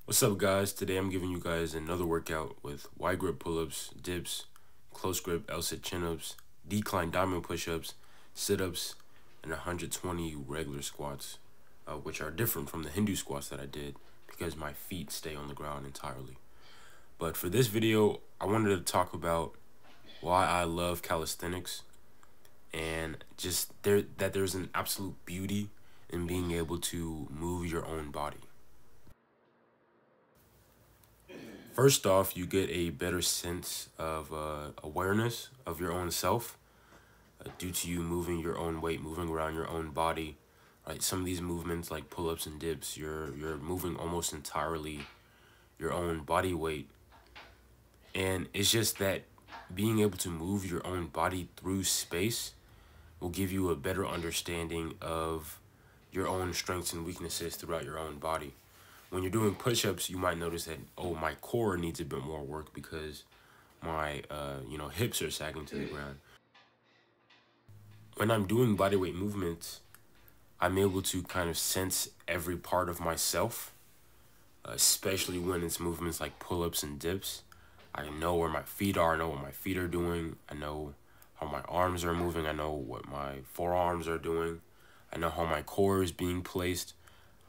What's up, guys? Today I'm giving you guys another workout with wide grip pull-ups, dips, close grip L-sit chin-ups, decline diamond push-ups, sit-ups, and 120 regular squats, which are different from the Hindu squats that I did because my feet stay on the ground entirely. But for this video, I wanted to talk about why I love calisthenics and just there's an absolute beauty in being able to move your own body. First off, you get a better sense of awareness of your own self due to you moving your own weight, moving around your own body. Right, some of these movements like pull-ups and dips, you're moving almost entirely your own body weight, and it's just that being able to move your own body through space will give you a better understanding of your own strengths and weaknesses throughout your own body. When you're doing push-ups, you might notice that, oh, my core needs a bit more work because my hips are sagging to the ground. When I'm doing bodyweight movements, I'm able to kind of sense every part of myself, especially when it's movements like pull-ups and dips. I know where my feet are, I know what my feet are doing, I know how my arms are moving, I know what my forearms are doing, I know how my core is being placed.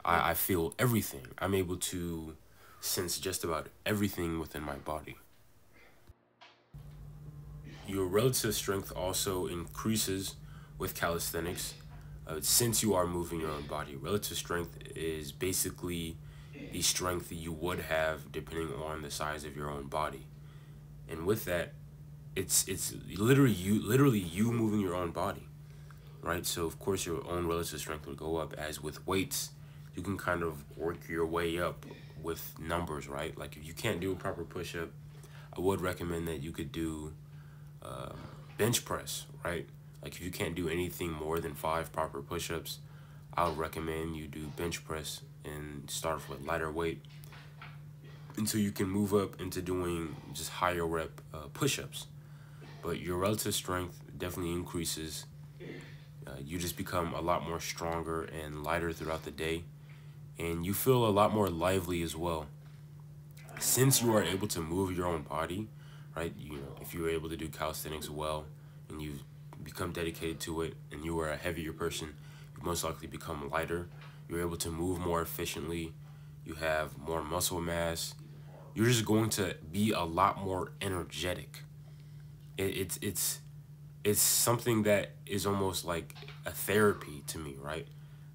I feel everything. I'm able to sense just about everything within my body. Your relative strength also increases with calisthenics. Since you are moving your own body, relative strength is basically the strength that you would have depending on the size of your own body. And with that, it's literally you moving your own body, right? So of course your own relative strength will go up. As with weights, you can kind of work your way up with numbers, right? Like if you can't do a proper push-up, I would recommend that you could do bench press, right? Like if you can't do anything more than 5 proper push-ups, I would recommend you do bench press and start off with lighter weight until you can move up into doing just higher rep push-ups. But your relative strength definitely increases. You just become a lot more stronger and lighter throughout the day, and you feel a lot more lively as well. Since you are able to move your own body, right? If you were able to do calisthenics well and you've become dedicated to it and you are a heavier person, you most likely become lighter. You're able to move more efficiently. You have more muscle mass. You're just going to be a lot more energetic. It's something that is almost like a therapy to me, right?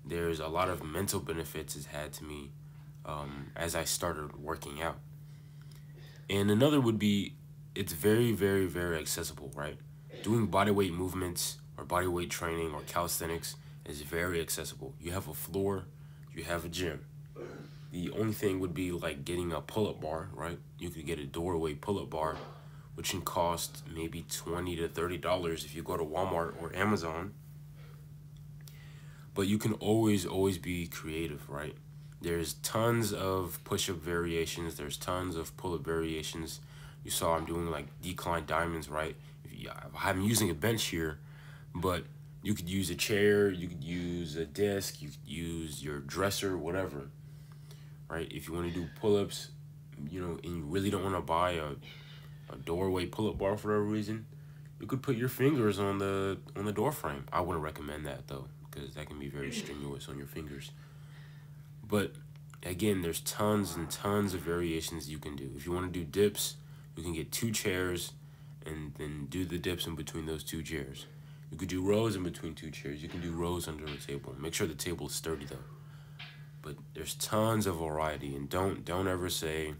There's a lot of mental benefits it's had to me as I started working out. And another would be, it's very, very, very accessible, right? Doing bodyweight movements or bodyweight training or calisthenics is very accessible. You have a floor, you have a gym. The only thing would be like getting a pull-up bar, right? You could get a doorway pull-up bar, which can cost maybe $20 to $30 if you go to Walmart or Amazon. But you can always be creative, right? There's tons of push-up variations. There's tons of pull-up variations. You saw I'm doing like decline diamonds, right? I'm using a bench here, but you could use a chair, you could use a desk, you could use your dresser, whatever, right? If you want to do pull-ups, and you really don't want to buy a doorway pull-up bar for whatever reason, you could put your fingers on the door frame. I wouldn't recommend that though, because that can be very strenuous on your fingers. But again, there's tons and tons of variations you can do. If you want to do dips, you can get 2 chairs and then do the dips in between those 2 chairs. You could do rows in between 2 chairs. You can do rows under a table. Make sure the table is sturdy though. But there's tons of variety, and don't ever say,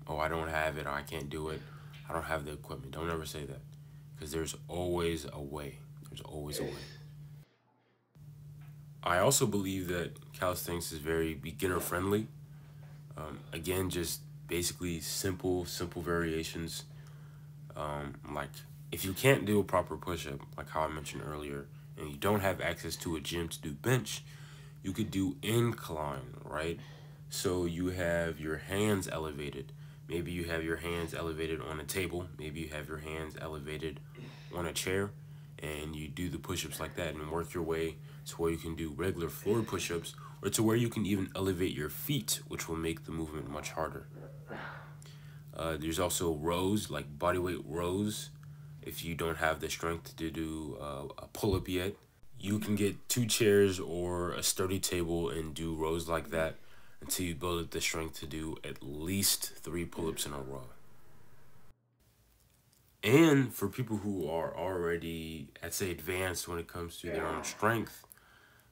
oh, I don't have it, or I can't do it, I don't have the equipment. Don't ever say that, because there's always a way. There's always a way. I also believe that calisthenics is very beginner friendly. Again, just basically simple variations. Like if you can't do a proper push-up, like how I mentioned earlier, and you don't have access to a gym to do bench, you could do incline, right? So you have your hands elevated. Maybe you have your hands elevated on a table. Maybe you have your hands elevated on a chair, and you do the push-ups like that and work your way to where you can do regular floor push-ups, or to where you can even elevate your feet, which will make the movement much harder. There's also rows, like bodyweight rows. If you don't have the strength to do a pull-up yet, you can get 2 chairs or a sturdy table and do rows like that until you build up the strength to do at least 3 pull-ups in a row. And for people who are already, I'd say, advanced when it comes to their own strength,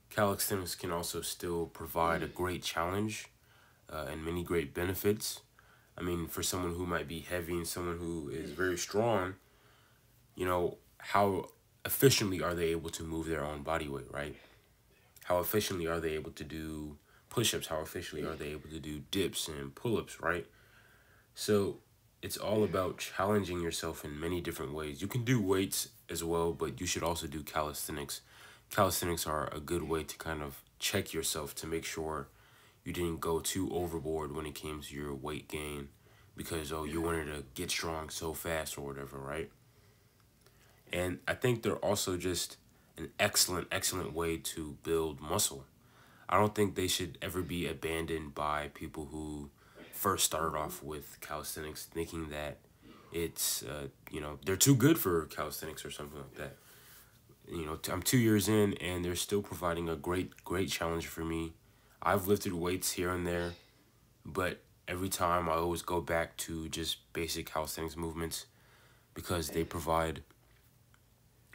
calisthenics can also still provide a great challenge and many great benefits. I mean, for someone who might be heavy and someone who is very strong, you know, how efficiently are they able to move their own body weight, right? How efficiently are they able to do push-ups? How efficiently are they able to do dips and pull-ups, right? So it's all about challenging yourself in many different ways. You can do weights as well, but you should also do calisthenics. Calisthenics are a good way to kind of check yourself to make sure you didn't go too overboard when it came to your weight gain because, oh, you wanted to get strong so fast or whatever, right? And I think they're also just an excellent way to build muscle. I don't think they should ever be abandoned by people who first started off with calisthenics thinking that it's, you know, they're too good for calisthenics or something like that. You know, I'm 2 years in and they're still providing a great challenge for me. I've lifted weights here and there, but every time I always go back to just basic calisthenics movements because they provide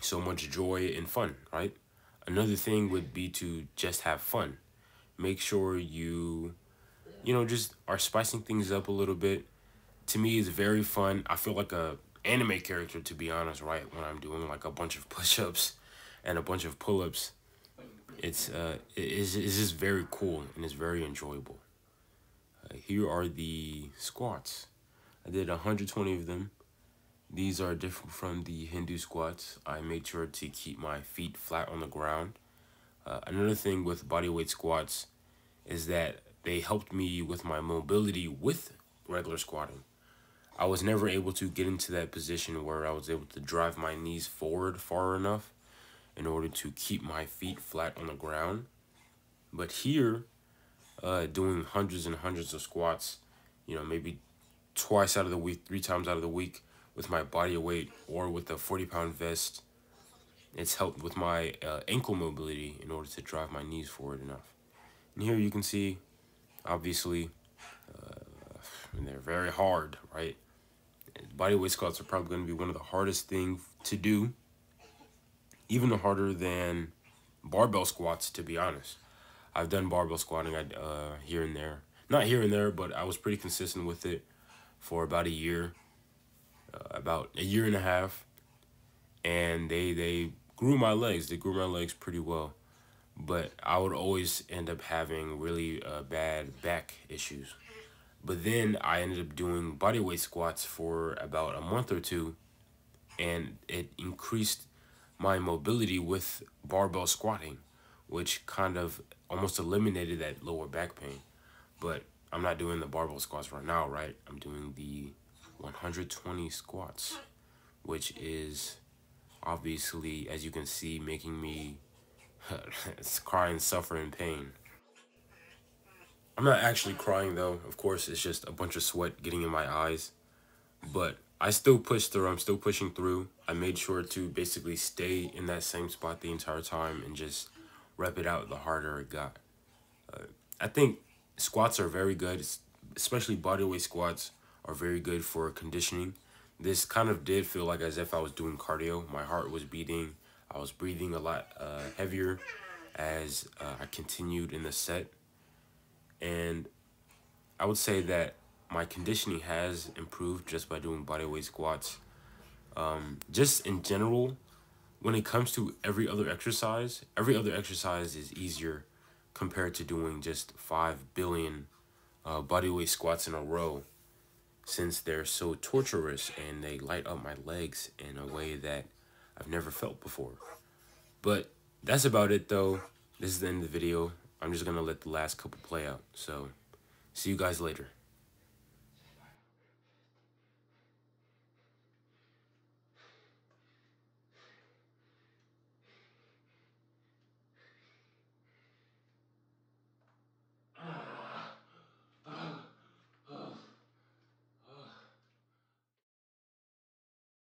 so much joy and fun, right? Another thing would be to just have fun. Make sure you know, just are spicing things up a little bit. To me, it's very fun. I feel like a anime character, to be honest, right? When I'm doing like a bunch of push-ups and a bunch of pull-ups. It's just very cool and it's very enjoyable. Here are the squats. I did 120 of them. These are different from the Hindu squats. I made sure to keep my feet flat on the ground. Another thing with bodyweight squats is that they helped me with my mobility with regular squatting. I was never able to get into that position where I was able to drive my knees forward far enough in order to keep my feet flat on the ground. But here, doing hundreds and hundreds of squats, you know, maybe twice out of the week, 3 times out of the week with my body weight or with a 40-pound vest, it's helped with my ankle mobility in order to drive my knees forward enough. And here you can see, obviously, they're very hard, right? Bodyweight squats are probably going to be one of the hardest things to do, even harder than barbell squats, to be honest. I've done barbell squatting here and there. Not here and there, but I was pretty consistent with it for about a year, about a year and a half. And they grew my legs. They grew my legs pretty well. But I would always end up having really bad back issues. But then I ended up doing bodyweight squats for about a month or two, and it increased my mobility with barbell squatting, which kind of almost eliminated that lower back pain. But I'm not doing the barbell squats right now, right? I'm doing the 120 squats, which is obviously, as you can see, making me cry, suffer, and pain. I'm not actually crying though. Of course, it's just a bunch of sweat getting in my eyes. But I still push through. I'm still pushing through. I made sure to basically stay in that same spot the entire time and just rep it out the harder it got. I think squats are very good, especially bodyweight squats are very good for conditioning. This kind of did feel like as if I was doing cardio. My heart was beating. I was breathing a lot heavier as I continued in the set. And I would say that my conditioning has improved just by doing bodyweight squats. Just in general, when it comes to every other exercise is easier compared to doing just 5 billion bodyweight squats in a row, since they're so torturous and they light up my legs in a way that I've never felt before. But that's about it though. This is the end of the video. I'm just gonna let the last couple play out. So, see you guys later.